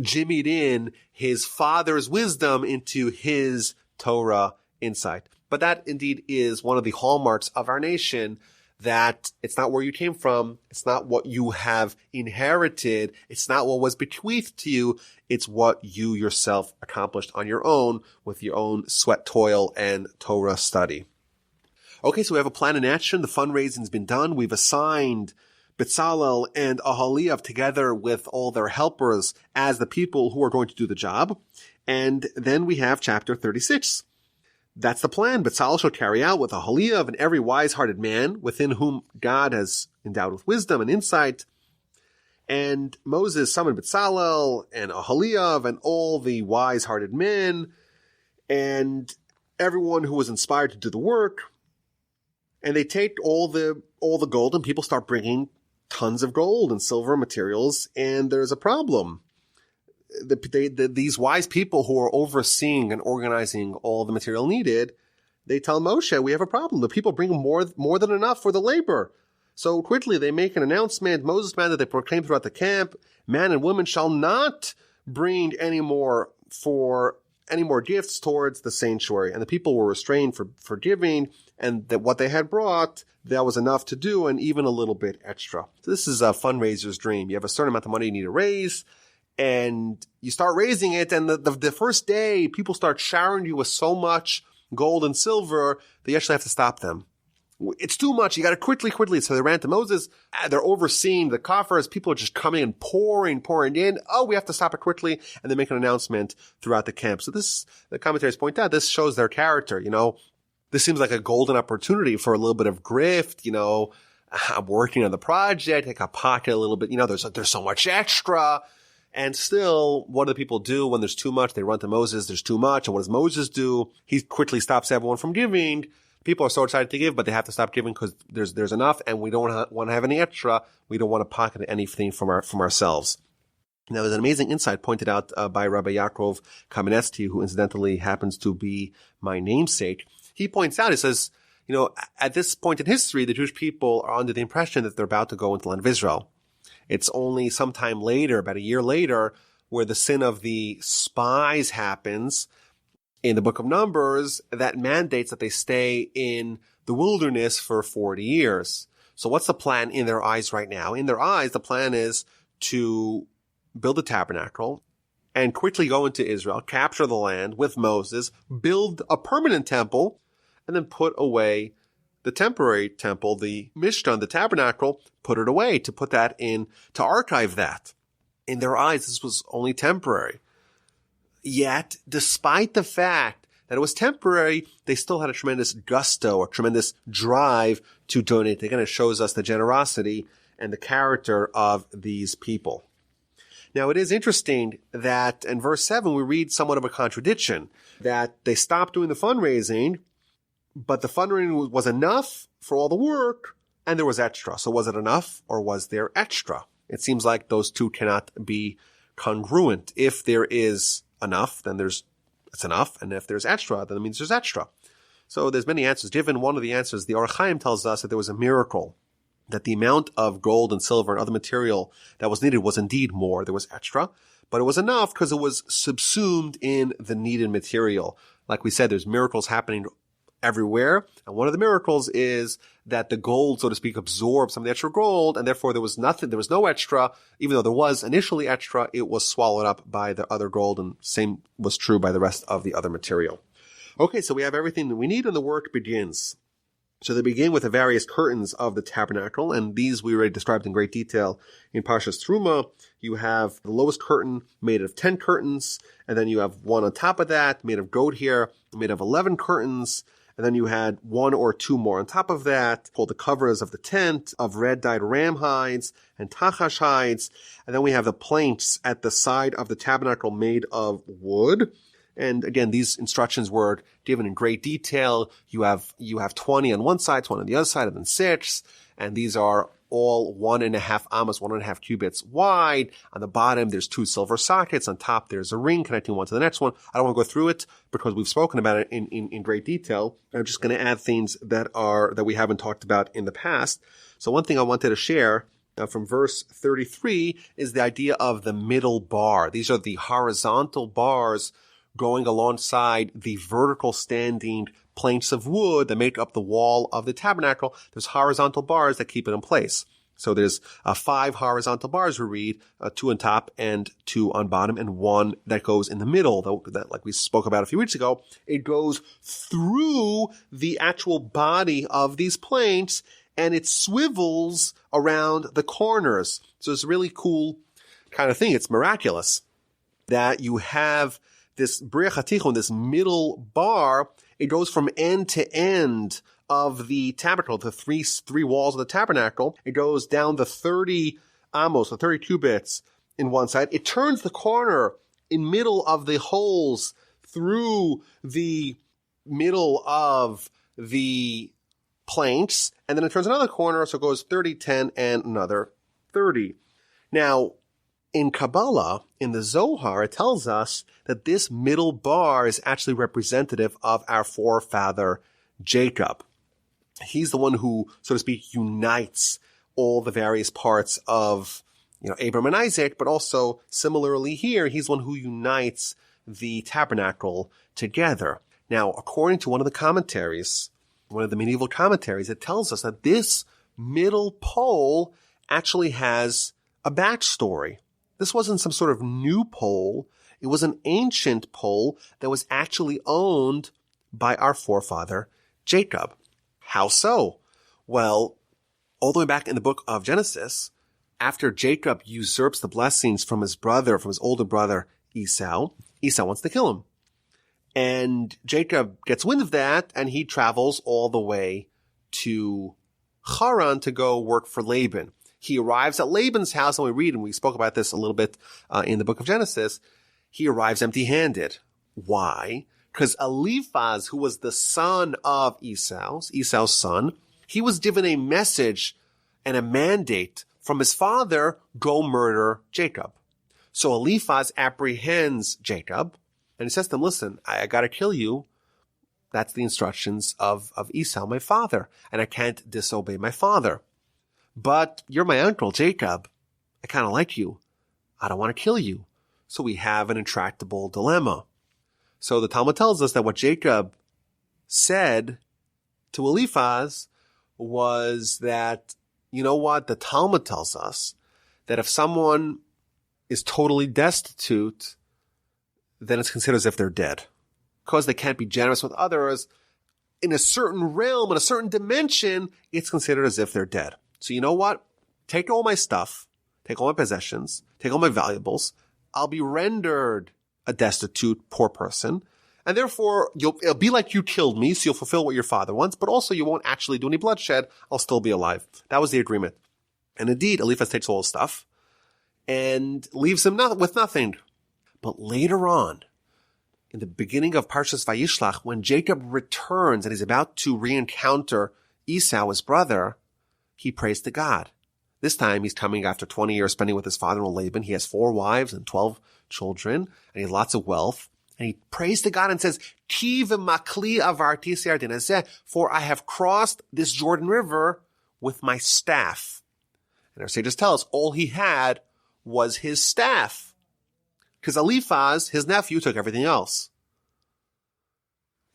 jimmied in his father's wisdom into his Torah insight. But that indeed is one of the hallmarks of our nation, that it's not where you came from. It's not what you have inherited. It's not what was bequeathed to you. It's what you yourself accomplished on your own with your own sweat, toil, and Torah study. Okay, so we have a plan in action. The fundraising's been done. We've assigned Bezalel and Aholiav together with all their helpers as the people who are going to do the job. And then we have chapter 36. That's the plan. Bezalel shall carry out with Aholiav and every wise-hearted man within whom God has endowed with wisdom and insight. And Moses summoned Bezalel and Aholiav and all the wise-hearted men and everyone who was inspired to do the work. And they take all the gold, and people start bringing tons of gold and silver materials, and there's a problem. These wise people who are overseeing and organizing all the material needed, they tell Moshe, we have a problem. The people bring more than enough for the labor. So quickly they make an announcement. Moses commanded that they proclaim throughout the camp, man and woman shall not bring any more gifts towards the sanctuary. And the people were restrained for giving, and that what they had brought, that was enough to do, and even a little bit extra. So this is a fundraiser's dream. You have a certain amount of money you need to raise, and you start raising it, and the first day, people start showering you with so much gold and silver that you actually have to stop them. It's too much. You got to quickly. So they ran to Moses. They're overseeing the coffers. People are just coming and pouring in. Oh, we have to stop it quickly. And they make an announcement throughout the camp. So the commentaries point out, this shows their character. This seems like a golden opportunity for a little bit of grift. I'm working on the project. I got pocket a little bit. There's so much extra. And still, what do the people do when there's too much? They run to Moses. There's too much. And what does Moses do? He quickly stops everyone from giving. People are so excited to give, but they have to stop giving because there's enough, and we don't want to have any extra. We don't want to pocket anything from ourselves. Now, there's an amazing insight pointed out by Rabbi Yaakov Kamenetsky, who incidentally happens to be my namesake. He points out, he says, at this point in history, the Jewish people are under the impression that they're about to go into the land of Israel. It's only sometime later, about a year later, where the sin of the spies happens in the book of Numbers that mandates that they stay in the wilderness for 40 years. So what's the plan in their eyes right now? In their eyes, the plan is to build a tabernacle and quickly go into Israel, capture the land with Moses, build a permanent temple, and then put away the temporary temple, the Mishkan, the tabernacle, put it away, to put that in, to archive that. In their eyes, this was only temporary. Yet, despite the fact that it was temporary, they still had a tremendous gusto, a tremendous drive to donate. Again, it shows us the generosity and the character of these people. Now, it is interesting that in verse 7, we read somewhat of a contradiction, that they stopped doing the fundraising, but the fundraising was enough for all the work, and there was extra. So was it enough, or was there extra? It seems like those two cannot be congruent. If there is enough, then it's enough, and if there's extra, then it means there's extra. So there's many answers. Given one of the answers, the Or Chaim tells us that there was a miracle, that the amount of gold and silver and other material that was needed was indeed more. There was extra, but it was enough because it was subsumed in the needed material. Like we said, there's miracles happening everywhere. And one of the miracles is that the gold, so to speak, absorbed some of the extra gold, and therefore there was no extra. Even though there was initially extra, it was swallowed up by the other gold, and same was true by the rest of the other material. Okay, so we have everything that we need, and the work begins. So they begin with the various curtains of the tabernacle, and these we already described in great detail in Parshas Terumah. You have the lowest curtain made of 10 curtains, and then you have one on top of that made of goat hair, made of 11 curtains, and then you had one or two more on top of that, called the covers of the tent, of red dyed ram hides and tachash hides. And then we have the planks at the side of the tabernacle made of wood. And again, these instructions were given in great detail. You have 20 on one side, 20 on the other side, and then 6. And these are all 1.5 amos, 1.5 cubits wide. On the bottom, there's 2 silver sockets. On top, there's a ring connecting one to the next one. I don't want to go through it because we've spoken about it in great detail. I'm just going to add things that we haven't talked about in the past. So one thing I wanted to share from verse 33 is the idea of the middle bar. These are the horizontal bars going alongside the vertical standing planks of wood that make up the wall of the tabernacle. There's horizontal bars that keep it in place. So there's 5 horizontal bars we read, 2 on top and 2 on bottom, and 1 that goes in the middle, that like we spoke about a few weeks ago. It goes through the actual body of these planks, and it swivels around the corners. So it's a really cool kind of thing. It's miraculous that you have this Bria Chatichon, this middle bar. It goes from end to end of the tabernacle, the three walls of the tabernacle. It goes down the 30 amos, the 30 cubits in one side. It turns the corner in middle of the holes through the middle of the planks, and then it turns another corner, so it goes 30, 10, and another 30. Now, in Kabbalah, in the Zohar, it tells us that this middle bar is actually representative of our forefather Jacob. He's the one who, so to speak, unites all the various parts of, Abraham and Isaac, but also similarly here, he's the one who unites the tabernacle together. Now, according to one of the commentaries, one of the medieval commentaries, it tells us that this middle pole actually has a backstory. This wasn't some sort of new pole. It was an ancient pole that was actually owned by our forefather, Jacob. How so? Well, all the way back in the book of Genesis, after Jacob usurps the blessings from his older brother, Esau wants to kill him. And Jacob gets wind of that, and he travels all the way to Haran to go work for Laban. He arrives at Laban's house, and we read, and we spoke about this a little bit in the book of Genesis. He arrives empty-handed. Why? Because Eliphaz, who was the son of Esau's son, he was given a message and a mandate from his father, go murder Jacob. So Eliphaz apprehends Jacob, and he says to him, listen, I got to kill you. That's the instructions of Esau, my father, and I can't disobey my father. But you're my uncle, Jacob. I kind of like you. I don't want to kill you. So we have an intractable dilemma. So the Talmud tells us that what Jacob said to Eliphaz was that, you know what? The Talmud tells us that if someone is totally destitute, then it's considered as if they're dead. Because they can't be generous with others, in a certain realm, in a certain dimension, it's considered as if they're dead. So you know what? Take all my stuff, take all my possessions, take all my valuables. I'll be rendered a destitute, poor person. And therefore, it'll be like you killed me, so you'll fulfill what your father wants, but also you won't actually do any bloodshed. I'll still be alive. That was the agreement. And indeed, Eliphaz takes all his stuff and leaves him with nothing. But later on, in the beginning of Parshas Vayishlach, when Jacob returns and he's about to re-encounter Esau, his brother, he prays to God. This time he's coming after 20 years spending with his father-in-law Laban. He has 4 wives and 12 children, and he has lots of wealth. And he prays to God and says, Ki v'makli avarti seyardin hazeh, for I have crossed this Jordan River with my staff. And our sages tell us all he had was his staff. Because Eliphaz, his nephew, took everything else.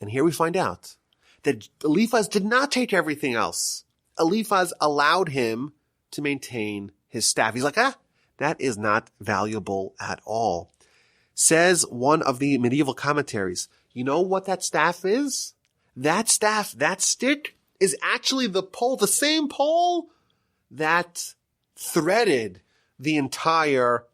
And here we find out that Eliphaz did not take everything else. Eliphaz allowed him to maintain his staff. He's like, that is not valuable at all. Says one of the medieval commentaries, you know what that staff is? That staff, that stick, is actually the pole, the same pole that threaded the entire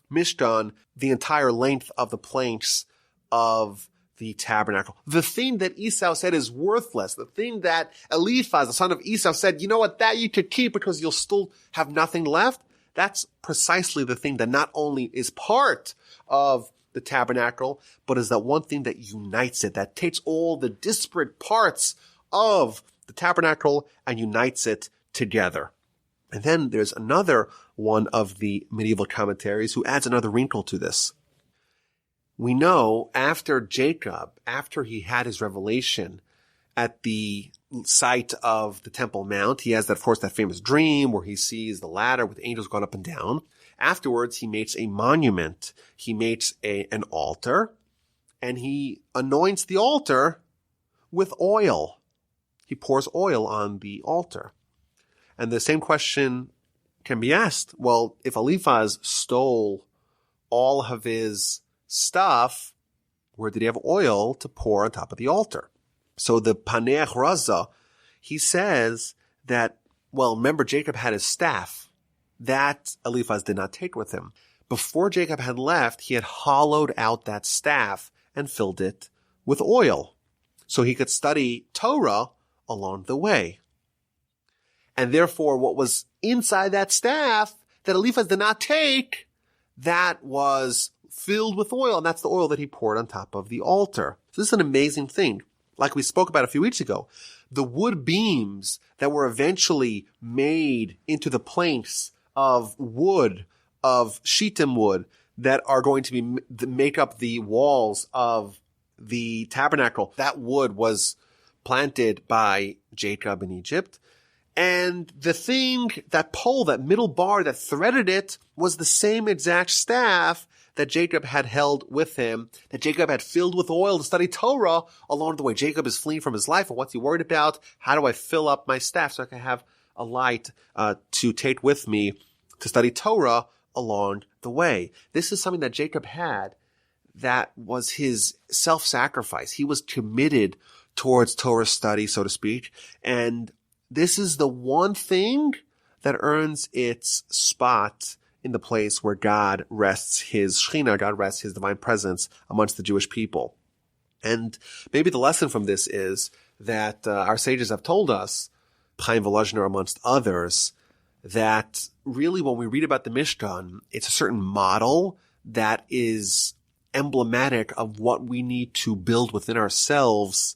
Mishkan, the entire length of the planks of the tabernacle. The thing that Esau said is worthless. The thing that Eliphaz, the son of Esau, said, you know what, that you could keep because you'll still have nothing left. That's precisely the thing that not only is part of the tabernacle, but is that one thing that unites it, that takes all the disparate parts of the tabernacle and unites it together. And then there's another one of the medieval commentaries who adds another wrinkle to this. We know after Jacob, after he had his revelation at the site of the Temple Mount, he has that, of course, that famous dream where he sees the ladder with angels going up and down. Afterwards, he makes a monument. He makes an altar, and he anoints the altar with oil. He pours oil on the altar. And the same question can be asked. Well, if Eliphaz stole all of his stuff, where did he have oil to pour on top of the altar? So the Paneach Raza, he says that, well, remember Jacob had his staff. That Eliphaz did not take with him. Before Jacob had left, he had hollowed out that staff and filled it with oil so he could study Torah along the way. And therefore, what was inside that staff that Eliphaz did not take, that was filled with oil, and that's the oil that he poured on top of the altar. So this is an amazing thing. Like we spoke about a few weeks ago, the wood beams that were eventually made into the planks of wood, of shittim wood, that are going to make up the walls of the tabernacle, that wood was planted by Jacob in Egypt. And the thing, that pole, that middle bar that threaded it, was the same exact staff that Jacob had held with him, that Jacob had filled with oil to study Torah along the way. Jacob is fleeing from his life, and what's he worried about? How do I fill up my staff so I can have a light to take with me to study Torah along the way? This is something that Jacob had that was his self-sacrifice. He was committed towards Torah study, so to speak, and this is the one thing that earns its spot in the place where God rests his Shekhinah, God rests his divine presence amongst the Jewish people. And maybe the lesson from this is that our sages have told us, Chaim Volozhiner amongst others, that really when we read about the Mishkan, it's a certain model that is emblematic of what we need to build within ourselves,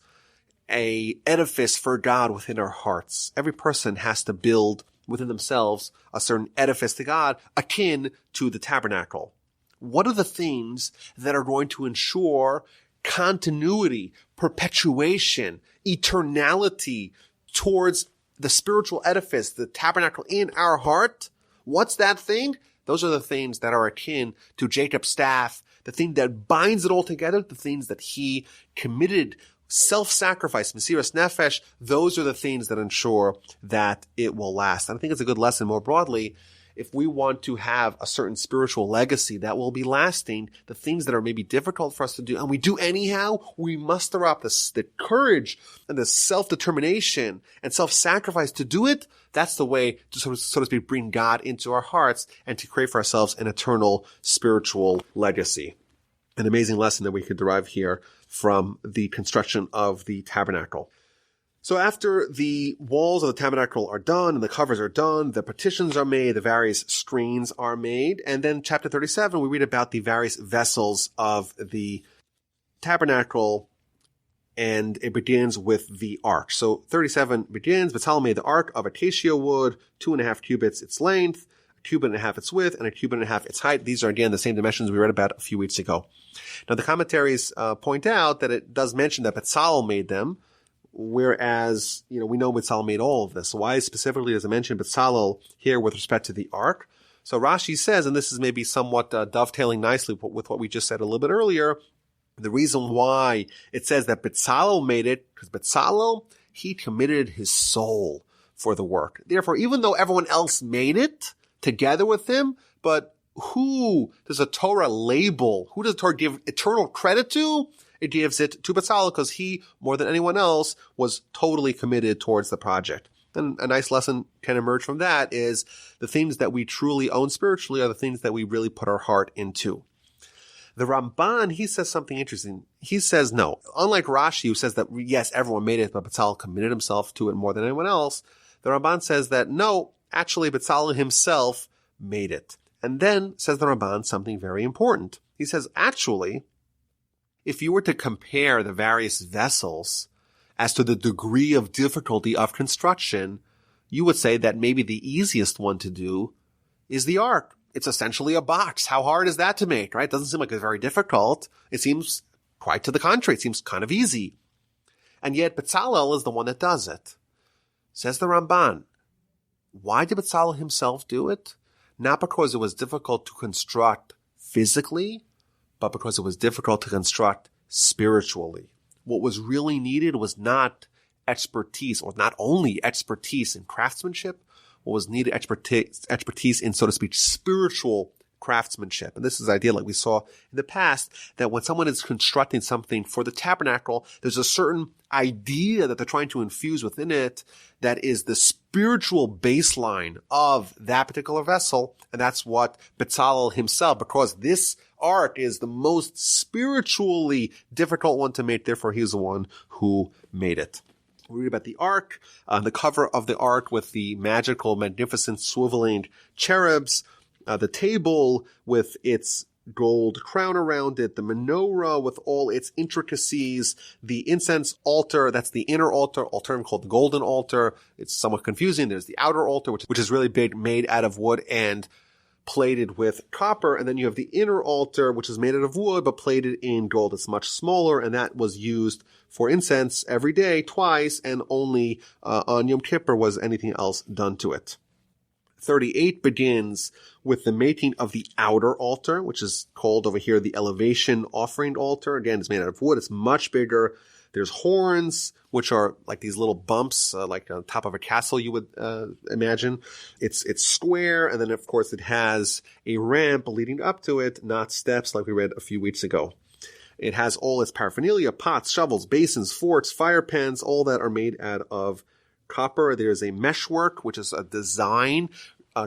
a edifice for God within our hearts. Every person has to build within themselves a certain edifice to God akin to the tabernacle. What are the things that are going to ensure continuity, perpetuation, eternality towards the spiritual edifice, the tabernacle in our heart? What's that thing? Those are the things that are akin to Jacob's staff, the thing that binds it all together, the things that he committed, self-sacrifice, Mesiras Nefesh. Those are the things that ensure that it will last. And I think it's a good lesson more broadly. If we want to have a certain spiritual legacy that will be lasting, the things that are maybe difficult for us to do, and we do anyhow, we muster up the courage and the self-determination and self-sacrifice to do it. That's the way to, so to speak, bring God into our hearts and to create for ourselves an eternal spiritual legacy. An amazing lesson that we could derive here from the construction of the tabernacle. So after the walls of the tabernacle are done and the covers are done, the partitions are made, the various screens are made, and then chapter 37, we read about the various vessels of the tabernacle, and it begins with the ark. So 37 begins, Bezalel made the ark of acacia wood, 2.5 cubits its length, a cubit and a half its width, and a cubit and a half its height. These are, again, the same dimensions we read about a few weeks ago. Now, the commentaries point out that it does mention that Bezalel made them, whereas, we know Bezalel made all of this. So why specifically does it mention Bezalel here with respect to the ark? So Rashi says, and this is maybe somewhat dovetailing nicely with what we just said a little bit earlier, the reason why it says that Bezalel made it, because Bezalel, he committed his soul for the work. Therefore, even though everyone else made it together with him, but who does the Torah label? Who does the Torah give eternal credit to? It gives it to Bezalel because he, more than anyone else, was totally committed towards the project. And a nice lesson can emerge from that is the things that we truly own spiritually are the things that we really put our heart into. The Ramban, he says something interesting. He says no. Unlike Rashi, who says that, yes, everyone made it, but Bezalel committed himself to it more than anyone else, the Ramban says that no, actually Bezalel himself made it. And then says the Ramban something very important. He says, actually, if you were to compare the various vessels as to the degree of difficulty of construction, you would say that maybe the easiest one to do is the ark. It's essentially a box. How hard is that to make, right? It doesn't seem like it's very difficult. It seems quite to the contrary. It seems kind of easy. And yet Bezalel is the one that does it. Says the Ramban, why did Bezalel himself do it? Not because it was difficult to construct physically, but because it was difficult to construct spiritually. What was really needed was not expertise, or not only expertise in craftsmanship, what was needed expertise in, so to speak, spiritual craftsmanship. And this is the idea, like we saw in the past, that when someone is constructing something for the tabernacle, there's a certain idea that they're trying to infuse within it that is the spiritual baseline of that particular vessel. And that's what Bezalel himself, because this ark is the most spiritually difficult one to make, therefore he's the one who made it. We read about the ark, the cover of the ark with the magical, magnificent, swiveling cherubs, the table with its gold crown around it, the menorah with all its intricacies, the incense altar, that's the inner altar, alternatively called the golden altar. It's somewhat confusing. There's the outer altar, which is really big, made out of wood and plated with copper. And then you have the inner altar, which is made out of wood, but plated in gold. It's much smaller, and that was used for incense every day, twice, and only on Yom Kippur was anything else done to it. 38 begins with the making of the outer altar, which is called over here the elevation offering altar. Again, it's made out of wood. It's much bigger. There's horns, which are like these little bumps, like on top of a castle, you would imagine. It's square, and then, of course, it has a ramp leading up to it, not steps like we read a few weeks ago. It has all its paraphernalia, pots, shovels, basins, forks, fire pans, all that are made out of copper. There's a meshwork, which is a design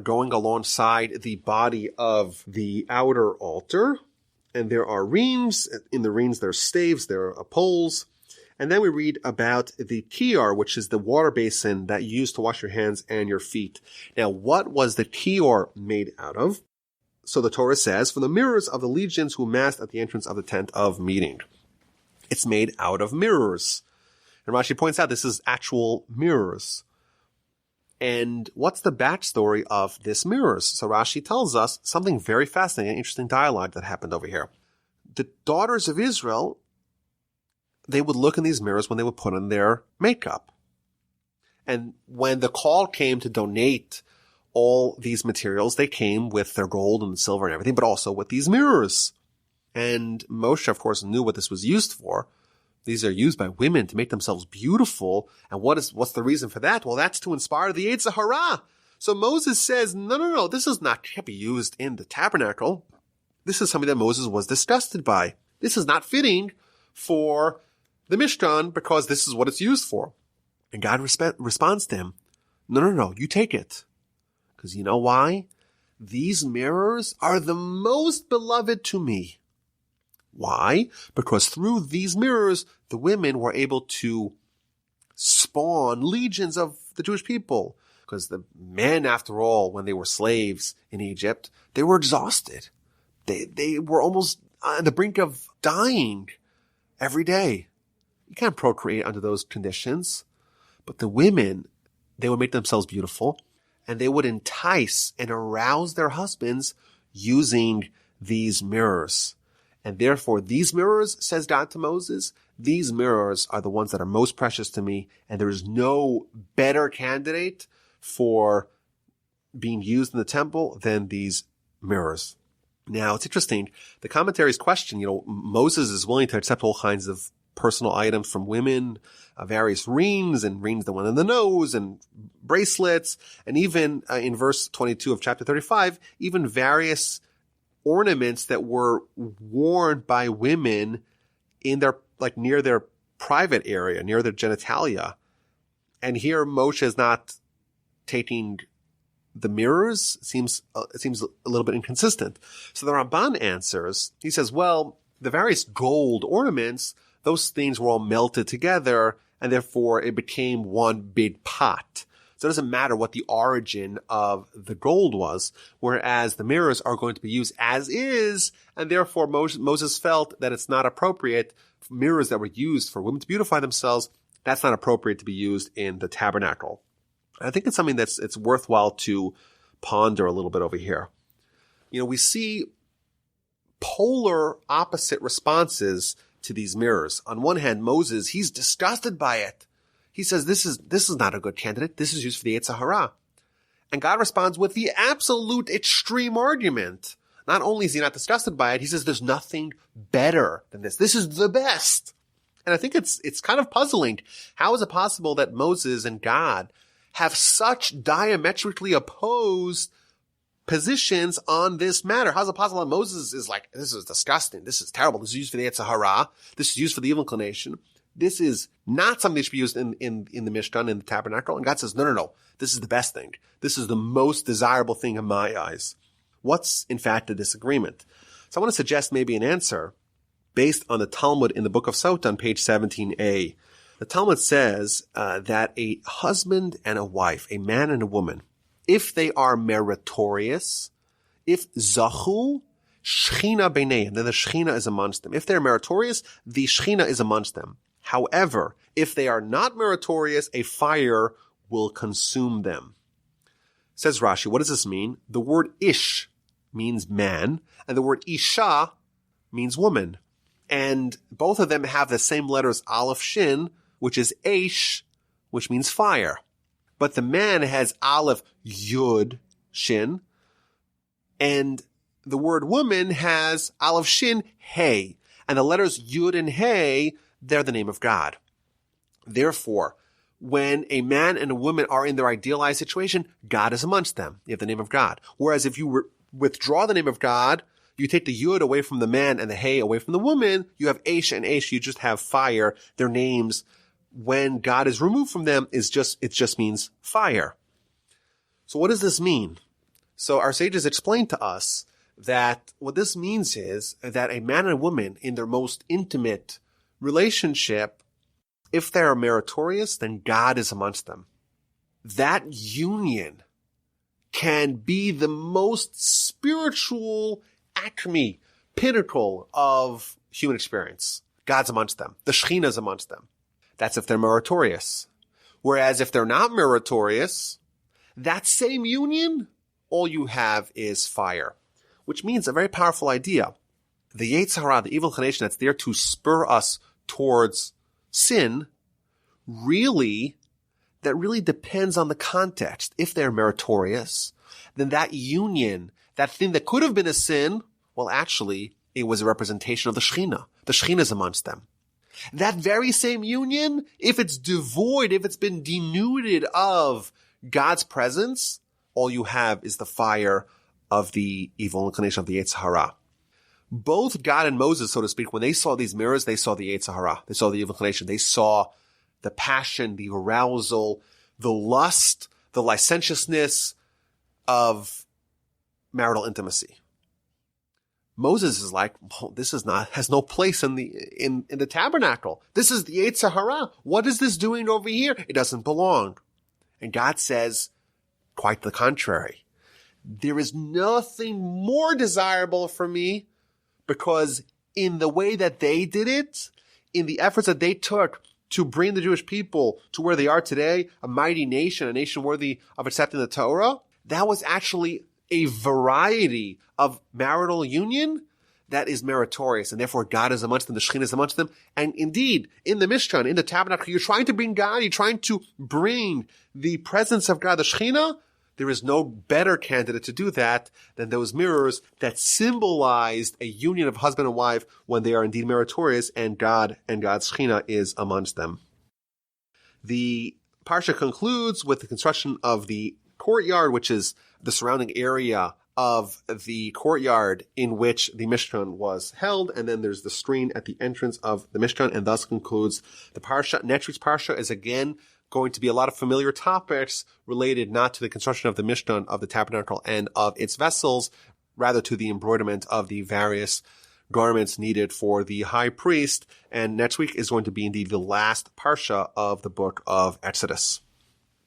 going alongside the body of the outer altar. And there are reams. In the reams, there are staves, there are poles. And then we read about the kior, which is the water basin that you use to wash your hands and your feet. Now, what was the kior made out of? So the Torah says, from the mirrors of the legions who massed at the entrance of the tent of meeting. It's made out of mirrors. And Rashi points out this is actual mirrors. And what's the backstory of this mirrors? So Rashi tells us something very fascinating, interesting dialogue that happened over here. The daughters of Israel, they would look in these mirrors when they would put on their makeup. And when the call came to donate all these materials, they came with their gold and silver and everything, but also with these mirrors. And Moshe, of course, knew what this was used for. These are used by women to make themselves beautiful. And what's the reason for that? Well, that's to inspire the Yetzer Hara. So Moses says, no, this is not to be used in the tabernacle. This is something that Moses was disgusted by. This is not fitting for the Mishkan because this is what it's used for. And God responds to him, no, you take it. Because you know why? These mirrors are the most beloved to me. Why? Because through these mirrors, the women were able to spawn legions of the Jewish people. Because the men, after all, when they were slaves in Egypt, they were exhausted. They were almost on the brink of dying every day. You can't procreate under those conditions. But the women, they would make themselves beautiful, and they would entice and arouse their husbands using these mirrors. And therefore, these mirrors, says God to Moses, these mirrors are the ones that are most precious to me, and there is no better candidate for being used in the temple than these mirrors. Now, it's interesting. The commentaries question, Moses is willing to accept all kinds of personal items from women, various rings and rings that went in the nose and bracelets, and even in verse 22 of chapter 35, even various ornaments that were worn by women in their, near their private area, near their genitalia. And here Moshe is not taking the mirrors. It seems a little bit inconsistent. So the Ramban answers, he says, well, the various gold ornaments, those things were all melted together, and therefore it became one big pot. So it doesn't matter what the origin of the gold was, whereas the mirrors are going to be used as is, and therefore Moses felt that it's not appropriate. Mirrors that were used for women to beautify themselves, that's not appropriate to be used in the tabernacle. I think it's something it's worthwhile to ponder a little bit over here. We see polar opposite responses to these mirrors. On one hand, Moses, he's disgusted by it. He says, this is not a good candidate. This is used for the Yetzer Hara. And God responds with the absolute extreme argument. Not only is he not disgusted by it, he says there's nothing better than this. This is the best. And I think it's kind of puzzling. How is it possible that Moses and God have such diametrically opposed positions on this matter? How is it possible that Moses is like, this is disgusting. This is terrible. This is used for the Yetzer Hara. This is used for the evil inclination. This is not something that should be used in the Mishkan, in the tabernacle. And God says, no. This is the best thing. This is the most desirable thing in my eyes. What's, in fact, the disagreement? So I want to suggest maybe an answer based on the Talmud in the book of Sotah on page 17a. The Talmud says that a husband and a wife, a man and a woman, if they are meritorious, if zachu, shechina b'neihem, then the shechina is amongst them. If they're meritorious, the shechina is amongst them. However, if they are not meritorious, a fire will consume them. Says Rashi, what does this mean? The word ish means man, and the word isha means woman. And both of them have the same letters aleph shin, which is eish, which means fire. But the man has aleph yud shin, and the word woman has aleph shin hey. And the letters yud and hey, they're the name of God. Therefore, when a man and a woman are in their idealized situation, God is amongst them. You have the name of God. Whereas if you withdraw the name of God, you take the yud away from the man and the hey away from the woman, you have eish and eish, you just have fire. Their names, when God is removed from them, it just means fire. So what does this mean? So our sages explained to us that what this means is that a man and a woman in their most intimate relationship, if they are meritorious, then God is amongst them. That union can be the most spiritual acme, pinnacle of human experience. God's amongst them. The Shekhinah is amongst them. That's if they're meritorious. Whereas if they're not meritorious, that same union, all you have is fire. Which means a very powerful idea. The Yetzer Hara, the evil inclination that's there to spur us towards sin, that really depends on the context. If they're meritorious, then that union, that thing that could have been a sin, well, actually, it was a representation of the Shekhinah. The Shekhinah is amongst them. That very same union, if it's devoid, if it's been denuded of God's presence, all you have is the fire of the evil inclination of the Yetzer Hara. Both God and Moses, so to speak, when they saw these mirrors, they saw the Yetzer Hara. They saw the evil inclination. They saw the passion, the arousal, the lust, the licentiousness of marital intimacy. Moses is like, well, this has no place in the tabernacle. This is the Yetzer Hara. What is this doing over here? It doesn't belong. And God says, quite the contrary. There is nothing more desirable for me, because in the way that they did it, in the efforts that they took to bring the Jewish people to where they are today, a mighty nation, a nation worthy of accepting the Torah, that was actually a variety of marital union that is meritorious, and therefore God is amongst them, the Shekhinah is amongst them. And indeed, in the Mishkan, in the Tabernacle, you're trying to bring God, you're trying to bring the presence of God, the Shekhinah. There is no better candidate to do that than those mirrors that symbolized a union of husband and wife when they are indeed meritorious, and God and God's Shekhinah is amongst them. The Parsha concludes with the construction of the courtyard, which is the surrounding area of the courtyard in which the Mishkan was held, and then there's the screen at the entrance of the Mishkan, and thus concludes the Parsha. Next week's Parsha is again going to be a lot of familiar topics related not to the construction of the Mishkan, of the Tabernacle, and of its vessels, rather to the embroiderment of the various garments needed for the high priest. And next week is going to be indeed the last Parsha of the book of Exodus.